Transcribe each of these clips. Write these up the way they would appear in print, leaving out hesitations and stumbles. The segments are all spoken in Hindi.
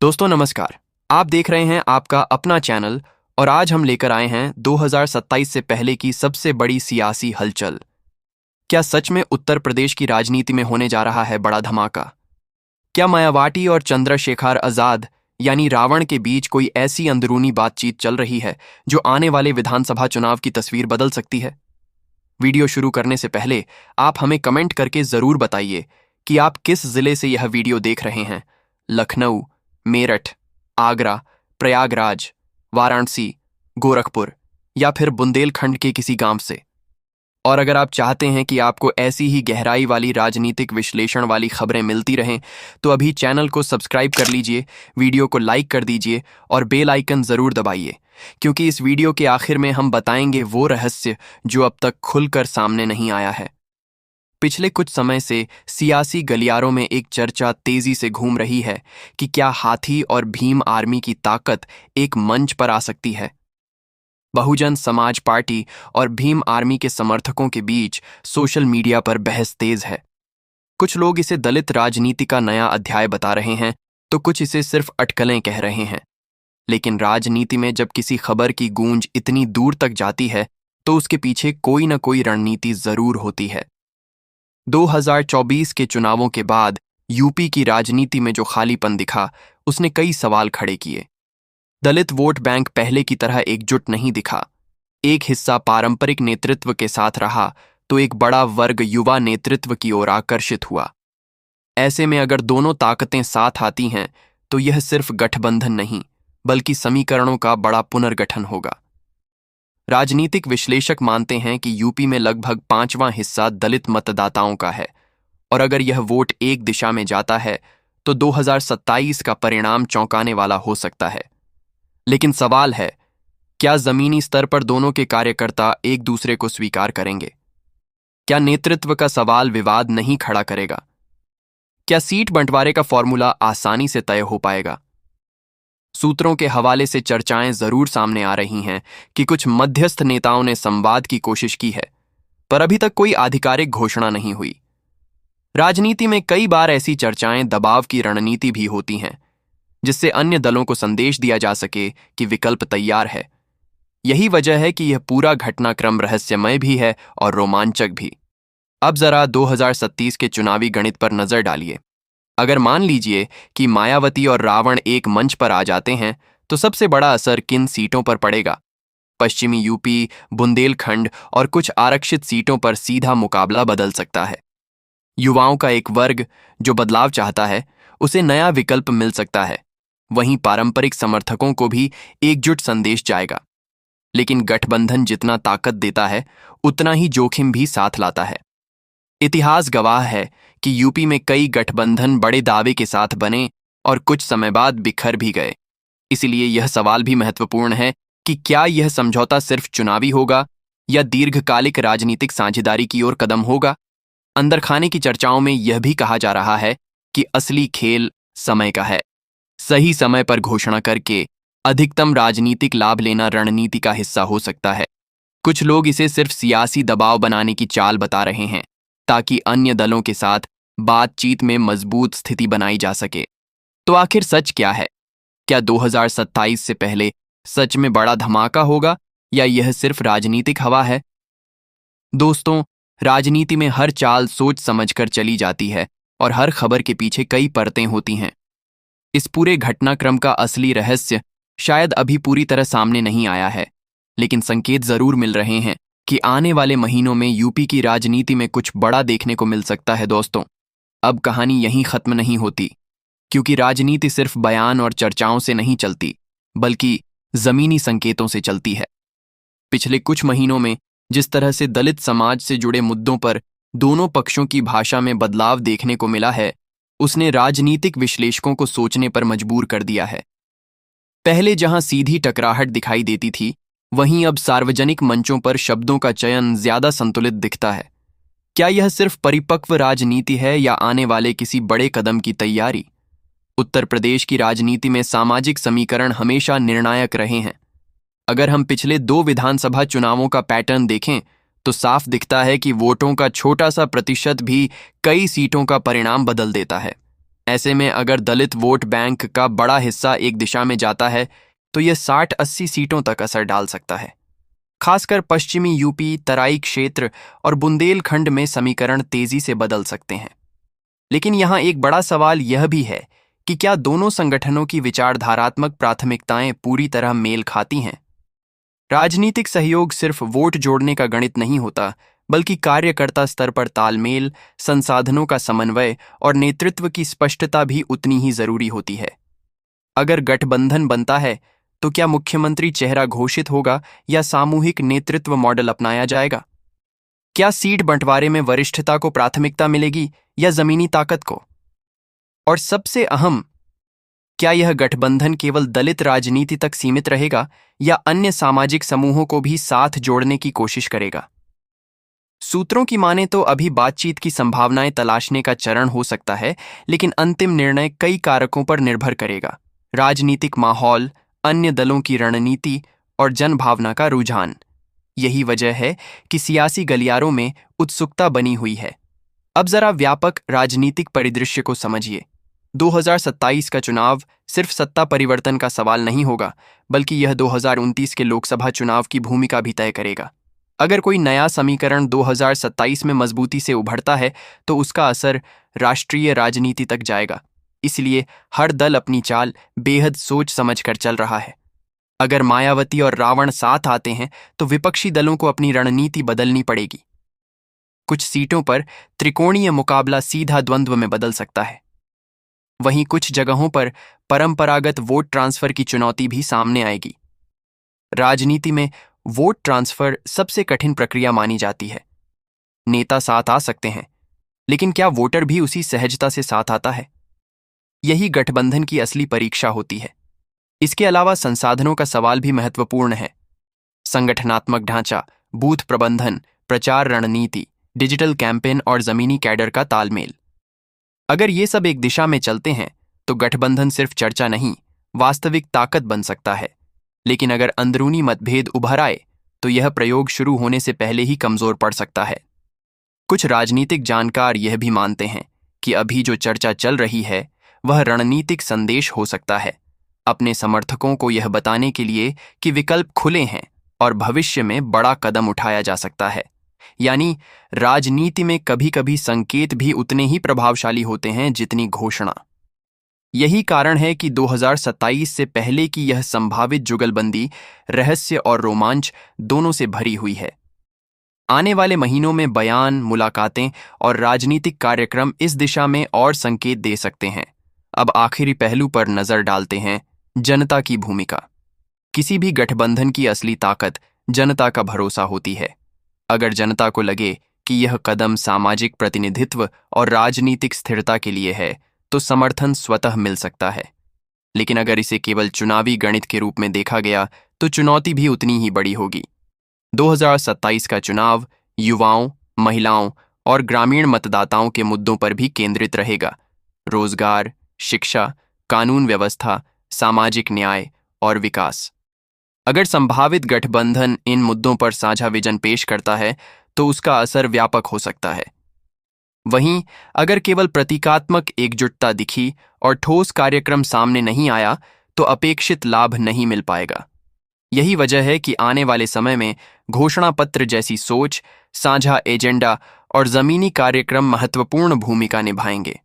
दोस्तों नमस्कार। आप देख रहे हैं आपका अपना चैनल और आज हम लेकर आए हैं 2027 से पहले की सबसे बड़ी सियासी हलचल। क्या सच में उत्तर प्रदेश की राजनीति में होने जा रहा है बड़ा धमाका? क्या मायावती और चंद्रशेखर आजाद यानी रावण के बीच कोई ऐसी अंदरूनी बातचीत चल रही है जो आने वाले विधानसभा चुनाव की तस्वीर बदल सकती है? वीडियो शुरू करने से पहले आप हमें कमेंट करके जरूर बताइए कि आप किस जिले से यह वीडियो देख रहे हैं। लखनऊ, मेरठ, आगरा, प्रयागराज, वाराणसी, गोरखपुर या फिर बुंदेलखंड के किसी गांव से। और अगर आप चाहते हैं कि आपको ऐसी ही गहराई वाली राजनीतिक विश्लेषण वाली खबरें मिलती रहें तो अभी चैनल को सब्सक्राइब कर लीजिए, वीडियो को लाइक कर दीजिए और बेल आइकन ज़रूर दबाइए, क्योंकि इस वीडियो के आखिर में हम बताएंगे वो रहस्य जो अब तक खुलकर सामने नहीं आया है। पिछले कुछ समय से सियासी गलियारों में एक चर्चा तेजी से घूम रही है कि क्या हाथी और भीम आर्मी की ताकत एक मंच पर आ सकती है। बहुजन समाज पार्टी और भीम आर्मी के समर्थकों के बीच सोशल मीडिया पर बहस तेज है। कुछ लोग इसे दलित राजनीति का नया अध्याय बता रहे हैं तो कुछ इसे सिर्फ अटकलें कह रहे हैं। लेकिन राजनीति में जब किसी खबर की गूंज इतनी दूर तक जाती है तो उसके पीछे कोई न कोई रणनीति जरूर होती है। 2024 के चुनावों के बाद यूपी की राजनीति में जो खालीपन दिखा उसने कई सवाल खड़े किए। दलित वोट बैंक पहले की तरह एकजुट नहीं दिखा। एक हिस्सा पारंपरिक नेतृत्व के साथ रहा तो एक बड़ा वर्ग युवा नेतृत्व की ओर आकर्षित हुआ। ऐसे में अगर दोनों ताकतें साथ आती हैं तो यह सिर्फ गठबंधन नहीं बल्कि समीकरणों का बड़ा पुनर्गठन होगा। राजनीतिक विश्लेषक मानते हैं कि यूपी में लगभग 5वां हिस्सा दलित मतदाताओं का है और अगर यह वोट एक दिशा में जाता है तो 2027 का परिणाम चौंकाने वाला हो सकता है। लेकिन सवाल है, क्या जमीनी स्तर पर दोनों के कार्यकर्ता एक दूसरे को स्वीकार करेंगे? क्या नेतृत्व का सवाल विवाद नहीं खड़ा करेगा? क्या सीट बंटवारे का फॉर्मूला आसानी से तय हो पाएगा? सूत्रों के हवाले से चर्चाएं जरूर सामने आ रही हैं कि कुछ मध्यस्थ नेताओं ने संवाद की कोशिश की है, पर अभी तक कोई आधिकारिक घोषणा नहीं हुई। राजनीति में कई बार ऐसी चर्चाएं दबाव की रणनीति भी होती हैं, जिससे अन्य दलों को संदेश दिया जा सके कि विकल्प तैयार है। यही वजह है कि यह पूरा घटनाक्रम रहस्यमय भी है और रोमांचक भी। अब जरा 2027 के चुनावी गणित पर नजर डालिए। अगर मान लीजिए कि मायावती और रावण एक मंच पर आ जाते हैं तो सबसे बड़ा असर किन सीटों पर पड़ेगा? पश्चिमी यूपी, बुंदेलखंड और कुछ आरक्षित सीटों पर सीधा मुकाबला बदल सकता है। युवाओं का एक वर्ग जो बदलाव चाहता है उसे नया विकल्प मिल सकता है। वहीं पारंपरिक समर्थकों को भी एकजुट संदेश जाएगा। लेकिन गठबंधन जितना ताकत देता है उतना ही जोखिम भी साथ लाता है। इतिहास गवाह है कि यूपी में कई गठबंधन बड़े दावे के साथ बने और कुछ समय बाद बिखर भी गए। इसलिए यह सवाल भी महत्वपूर्ण है कि क्या यह समझौता सिर्फ चुनावी होगा या दीर्घकालिक राजनीतिक साझेदारी की ओर कदम होगा? अंदरखाने की चर्चाओं में यह भी कहा जा रहा है कि असली खेल समय का है। सही समय पर घोषणा करके अधिकतम राजनीतिक लाभ लेना रणनीति का हिस्सा हो सकता है। कुछ लोग इसे सिर्फ सियासी दबाव बनाने की चाल बता रहे हैं ताकि अन्य दलों के साथ बातचीत में मजबूत स्थिति बनाई जा सके। तो आखिर सच क्या है? क्या 2027 से पहले सच में बड़ा धमाका होगा या यह सिर्फ राजनीतिक हवा है? दोस्तों, राजनीति में हर चाल सोच समझकर चली जाती है और हर खबर के पीछे कई परतें होती हैं। इस पूरे घटनाक्रम का असली रहस्य शायद अभी पूरी तरह सामने नहीं आया है, लेकिन संकेत जरूर मिल रहे हैं कि आने वाले महीनों में यूपी की राजनीति में कुछ बड़ा देखने को मिल सकता है। दोस्तों, अब कहानी यहीं खत्म नहीं होती, क्योंकि राजनीति सिर्फ बयान और चर्चाओं से नहीं चलती बल्कि जमीनी संकेतों से चलती है। पिछले कुछ महीनों में जिस तरह से दलित समाज से जुड़े मुद्दों पर दोनों पक्षों की भाषा में बदलाव देखने को मिला है, उसने राजनीतिक विश्लेषकों को सोचने पर मजबूर कर दिया है। पहले जहां सीधी टकराहट दिखाई देती थी, वहीं अब सार्वजनिक मंचों पर शब्दों का चयन ज्यादा संतुलित दिखता है। क्या यह सिर्फ परिपक्व राजनीति है या आने वाले किसी बड़े कदम की तैयारी? उत्तर प्रदेश की राजनीति में सामाजिक समीकरण हमेशा निर्णायक रहे हैं। अगर हम पिछले 2 विधानसभा चुनावों का पैटर्न देखें तो साफ दिखता है कि वोटों का छोटा सा प्रतिशत भी कई सीटों का परिणाम बदल देता है। ऐसे में अगर दलित वोट बैंक का बड़ा हिस्सा एक दिशा में जाता है तो यह 60-80 सीटों तक असर डाल सकता है। खासकर पश्चिमी यूपी, तराई क्षेत्र और बुंदेलखंड में समीकरण तेजी से बदल सकते हैं। लेकिन यहां एक बड़ा सवाल यह भी है कि क्या दोनों संगठनों की विचारधारात्मक प्राथमिकताएं पूरी तरह मेल खाती हैं? राजनीतिक सहयोग सिर्फ वोट जोड़ने का गणित नहीं होता, बल्कि कार्यकर्ता स्तर पर तालमेल, संसाधनों का समन्वय और नेतृत्व की स्पष्टता भी उतनी ही जरूरी होती है। अगर गठबंधन बनता है तो क्या मुख्यमंत्री चेहरा घोषित होगा या सामूहिक नेतृत्व मॉडल अपनाया जाएगा? क्या सीट बंटवारे में वरिष्ठता को प्राथमिकता मिलेगी या जमीनी ताकत को? और सबसे अहम, क्या यह गठबंधन केवल दलित राजनीति तक सीमित रहेगा या अन्य सामाजिक समूहों को भी साथ जोड़ने की कोशिश करेगा? सूत्रों की माने तो अभी बातचीत की संभावनाएं तलाशने का चरण हो सकता है, लेकिन अंतिम निर्णय कई कारकों पर निर्भर करेगा। राजनीतिक माहौल, अन्य दलों की रणनीति और जनभावना का रुझान। यही वजह है कि सियासी गलियारों में उत्सुकता बनी हुई है। अब जरा व्यापक राजनीतिक परिदृश्य को समझिए। 2027 का चुनाव सिर्फ सत्ता परिवर्तन का सवाल नहीं होगा, बल्कि यह 2029 के लोकसभा चुनाव की भूमिका भी तय करेगा। अगर कोई नया समीकरण 2027 में मजबूती से उभरता है तो उसका असर राष्ट्रीय राजनीति तक जाएगा। इसलिए हर दल अपनी चाल बेहद सोच समझकर चल रहा है। अगर मायावती और रावण साथ आते हैं तो विपक्षी दलों को अपनी रणनीति बदलनी पड़ेगी। कुछ सीटों पर त्रिकोणीय मुकाबला सीधा द्वंद्व में बदल सकता है। वहीं कुछ जगहों पर परंपरागत वोट ट्रांसफर की चुनौती भी सामने आएगी। राजनीति में वोट ट्रांसफर सबसे कठिन प्रक्रिया मानी जाती है। नेता साथ आ सकते हैं, लेकिन क्या वोटर भी उसी सहजता से साथ आता है? यही गठबंधन की असली परीक्षा होती है। इसके अलावा संसाधनों का सवाल भी महत्वपूर्ण है। संगठनात्मक ढांचा, बूथ प्रबंधन, प्रचार रणनीति, डिजिटल कैंपेन और जमीनी कैडर का तालमेल। अगर ये सब एक दिशा में चलते हैं तो गठबंधन सिर्फ चर्चा नहीं, वास्तविक ताकत बन सकता है। लेकिन अगर अंदरूनी मतभेद उभर आए तो यह प्रयोग शुरू होने से पहले ही कमजोर पड़ सकता है। कुछ राजनीतिक जानकार यह भी मानते हैं कि अभी जो चर्चा चल रही है वह रणनीतिक संदेश हो सकता है, अपने समर्थकों को यह बताने के लिए कि विकल्प खुले हैं और भविष्य में बड़ा कदम उठाया जा सकता है। यानी राजनीति में कभी-कभी संकेत भी उतने ही प्रभावशाली होते हैं जितनी घोषणा। यही कारण है कि 2027 से पहले की यह संभावित जुगलबंदी रहस्य और रोमांच दोनों से भरी हुई है। आने वाले महीनों में बयान, मुलाकातें और राजनीतिक कार्यक्रम इस दिशा में और संकेत दे सकते हैं। अब आखिरी पहलू पर नजर डालते हैं, जनता की भूमिका। किसी भी गठबंधन की असली ताकत जनता का भरोसा होती है। अगर जनता को लगे कि यह कदम सामाजिक प्रतिनिधित्व और राजनीतिक स्थिरता के लिए है तो समर्थन स्वतः मिल सकता है। लेकिन अगर इसे केवल चुनावी गणित के रूप में देखा गया तो चुनौती भी उतनी ही बड़ी होगी। 2027 का चुनाव युवाओं, महिलाओं और ग्रामीण मतदाताओं के मुद्दों पर भी केंद्रित रहेगा। रोजगार, शिक्षा, कानून व्यवस्था, सामाजिक न्याय और विकास। अगर संभावित गठबंधन इन मुद्दों पर साझा विजन पेश करता है तो उसका असर व्यापक हो सकता है। वहीं अगर केवल प्रतीकात्मक एकजुटता दिखी और ठोस कार्यक्रम सामने नहीं आया तो अपेक्षित लाभ नहीं मिल पाएगा। यही वजह है कि आने वाले समय में घोषणा पत्र जैसी सोच, साझा एजेंडा और जमीनी कार्यक्रम महत्वपूर्ण भूमिका निभाएंगे।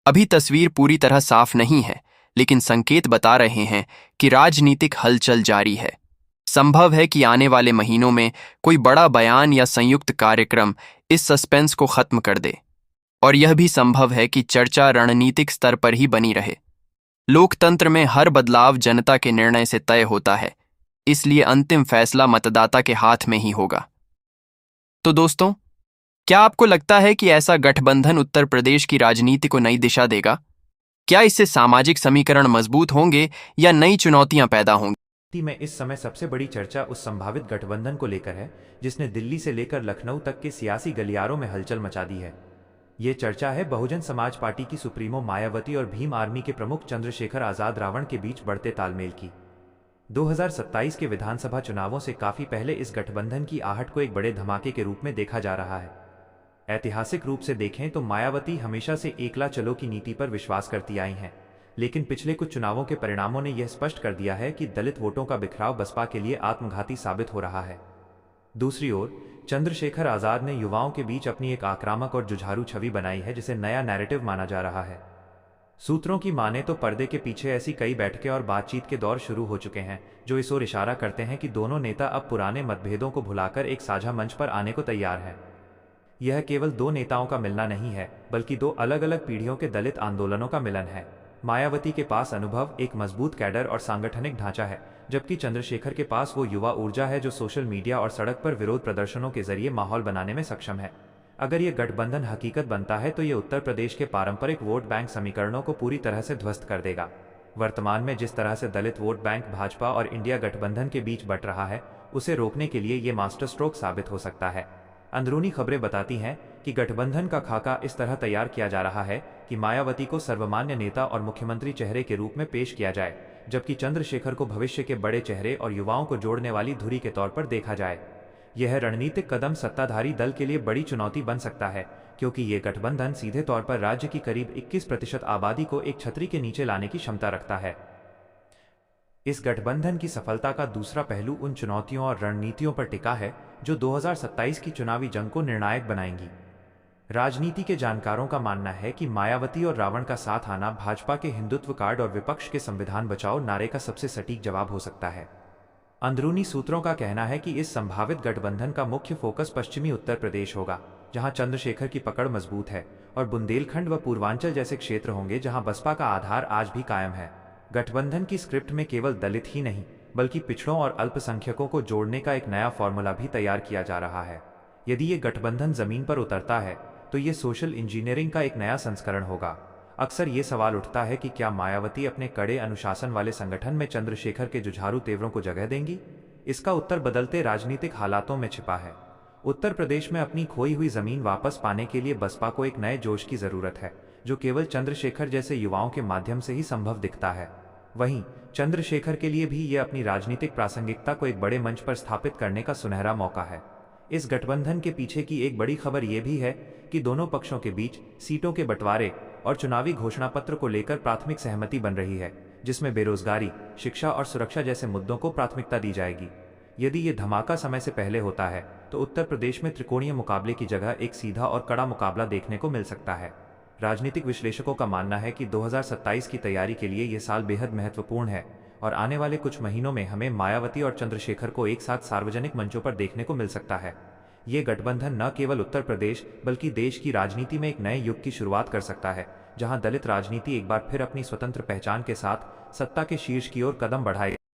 अभी तस्वीर पूरी तरह साफ नहीं है, लेकिन संकेत बता रहे हैं कि राजनीतिक हलचल जारी है। संभव है कि आने वाले महीनों में कोई बड़ा बयान या संयुक्त कार्यक्रम इस सस्पेंस को खत्म कर दे। और यह भी संभव है कि चर्चा रणनीतिक स्तर पर ही बनी रहे। लोकतंत्र में हर बदलाव जनता के निर्णय से तय होता है, इसलिए अंतिम फैसला मतदाता के हाथ में ही होगा। तो दोस्तों, क्या आपको लगता है कि ऐसा गठबंधन उत्तर प्रदेश की राजनीति को नई दिशा देगा? क्या इससे सामाजिक समीकरण मजबूत होंगे या नई चुनौतियां पैदा होंगी? में इस समय सबसे बड़ी चर्चा उस संभावित गठबंधन को लेकर है जिसने दिल्ली से लेकर लखनऊ तक के सियासी गलियारों में हलचल मचा दी है। ये चर्चा है बहुजन समाज पार्टी की सुप्रीमो मायावती और भीम आर्मी के प्रमुख चंद्रशेखर आजाद रावण के बीच बढ़ते तालमेल की। 2027 के विधानसभा चुनावों से काफी पहले इस गठबंधन की आहट को एक बड़े धमाके के रूप में देखा जा रहा है। ऐतिहासिक रूप से देखें तो मायावती हमेशा से एकला चलो की नीति पर विश्वास करती आई हैं, लेकिन पिछले कुछ चुनावों के परिणामों ने यह स्पष्ट कर दिया है कि दलित वोटों का बिखराव बसपा के लिए आत्मघाती साबित हो रहा है। दूसरी ओर चंद्रशेखर आजाद ने युवाओं के बीच अपनी एक आक्रामक और जुझारू छवि बनाई है, जिसे नया नैरेटिव माना जा रहा है। सूत्रों की माने तो पर्दे के पीछे ऐसी कई बैठकें और बातचीत के दौर शुरू हो चुके हैं जो इस ओर इशारा करते हैं कि दोनों नेता अब पुराने मतभेदों को भुलाकर एक साझा मंच पर आने को तैयार हैं। यह केवल दो नेताओं का मिलना नहीं है, बल्कि दो अलग अलग पीढ़ियों के दलित आंदोलनों का मिलन है। मायावती के पास अनुभव, एक मजबूत कैडर और सांगठनिक ढांचा है, जबकि चंद्रशेखर के पास वो युवा ऊर्जा है जो सोशल मीडिया और सड़क पर विरोध प्रदर्शनों के जरिए माहौल बनाने में सक्षम है। अगर ये गठबंधन हकीकत बनता है तो ये उत्तर प्रदेश के पारंपरिक वोट बैंक समीकरणों को पूरी तरह से ध्वस्त कर देगा। वर्तमान में जिस तरह से दलित वोट बैंक भाजपा और इंडिया गठबंधन के बीच बंट रहा है, उसे रोकने के लिए ये मास्टर स्ट्रोक साबित हो सकता है। अंदरूनी खबरें बताती हैं कि गठबंधन का खाका इस तरह तैयार किया जा रहा है कि मायावती को सर्वमान्य नेता और मुख्यमंत्री चेहरे के रूप में पेश किया जाए, जबकि चंद्रशेखर को भविष्य के बड़े चेहरे और युवाओं को जोड़ने वाली धुरी के तौर पर देखा जाए। यह रणनीतिक कदम सत्ताधारी दल के लिए बड़ी चुनौती बन सकता है, क्योंकि ये गठबंधन सीधे तौर पर राज्य की करीब 21% आबादी को एक छतरी के नीचे लाने की क्षमता रखता है। इस गठबंधन की सफलता का दूसरा पहलू उन चुनौतियों और रणनीतियों पर टिका है जो 2027 की चुनावी जंग को निर्णायक बनाएंगी। राजनीति के जानकारों का मानना है कि मायावती और रावण का साथ आना भाजपा के हिंदुत्व कार्ड और विपक्ष के संविधान बचाओ नारे का सबसे सटीक जवाब हो सकता है। अंदरूनी सूत्रों का कहना है कि इस संभावित गठबंधन का मुख्य फोकस पश्चिमी उत्तर प्रदेश होगा, जहां चंद्रशेखर की पकड़ मजबूत है, और बुंदेलखंड व पूर्वांचल जैसे क्षेत्र होंगे जहां बसपा का आधार आज भी कायम है। गठबंधन की स्क्रिप्ट में केवल दलित ही नहीं, बल्कि पिछड़ों और अल्पसंख्यकों को जोड़ने का एक नया फॉर्मूला भी तैयार किया जा रहा है। यदि ये गठबंधन जमीन पर उतरता है तो ये सोशल इंजीनियरिंग का एक नया संस्करण होगा। अक्सर ये सवाल उठता है कि क्या मायावती अपने कड़े अनुशासन वाले संगठन में चंद्रशेखर के जुझारू तेवरों को जगह देंगी? इसका उत्तर बदलते राजनीतिक हालातों में छिपा है। उत्तर प्रदेश में अपनी खोई हुई जमीन वापस पाने के लिए बसपा को एक नए जोश की जरूरत है, जो केवल चंद्रशेखर जैसे युवाओं के माध्यम से ही संभव दिखता है। वहीं चंद्रशेखर के लिए भी यह अपनी राजनीतिक प्रासंगिकता को एक बड़े मंच पर स्थापित करने का सुनहरा मौका है। इस गठबंधन के पीछे की एक बड़ी खबर यह भी है कि दोनों पक्षों के बीच सीटों के बंटवारे और चुनावी घोषणा पत्र को लेकर प्राथमिक सहमति बन रही है, जिसमें बेरोजगारी, शिक्षा और सुरक्षा जैसे मुद्दों को प्राथमिकता दी जाएगी। यदि ये धमाका समय से पहले होता है तो उत्तर प्रदेश में त्रिकोणीय मुकाबले की जगह एक सीधा और कड़ा मुकाबला देखने को मिल सकता है। राजनीतिक विश्लेषकों का मानना है कि 2027 की तैयारी के लिए यह साल बेहद महत्वपूर्ण है और आने वाले कुछ महीनों में हमें मायावती और चंद्रशेखर को एक साथ सार्वजनिक मंचों पर देखने को मिल सकता है। ये गठबंधन न केवल उत्तर प्रदेश बल्कि देश की राजनीति में एक नए युग की शुरुआत कर सकता है, जहां दलित राजनीति एक बार फिर अपनी स्वतंत्र पहचान के साथ सत्ता के शीर्ष की ओर कदम बढ़ाएगी।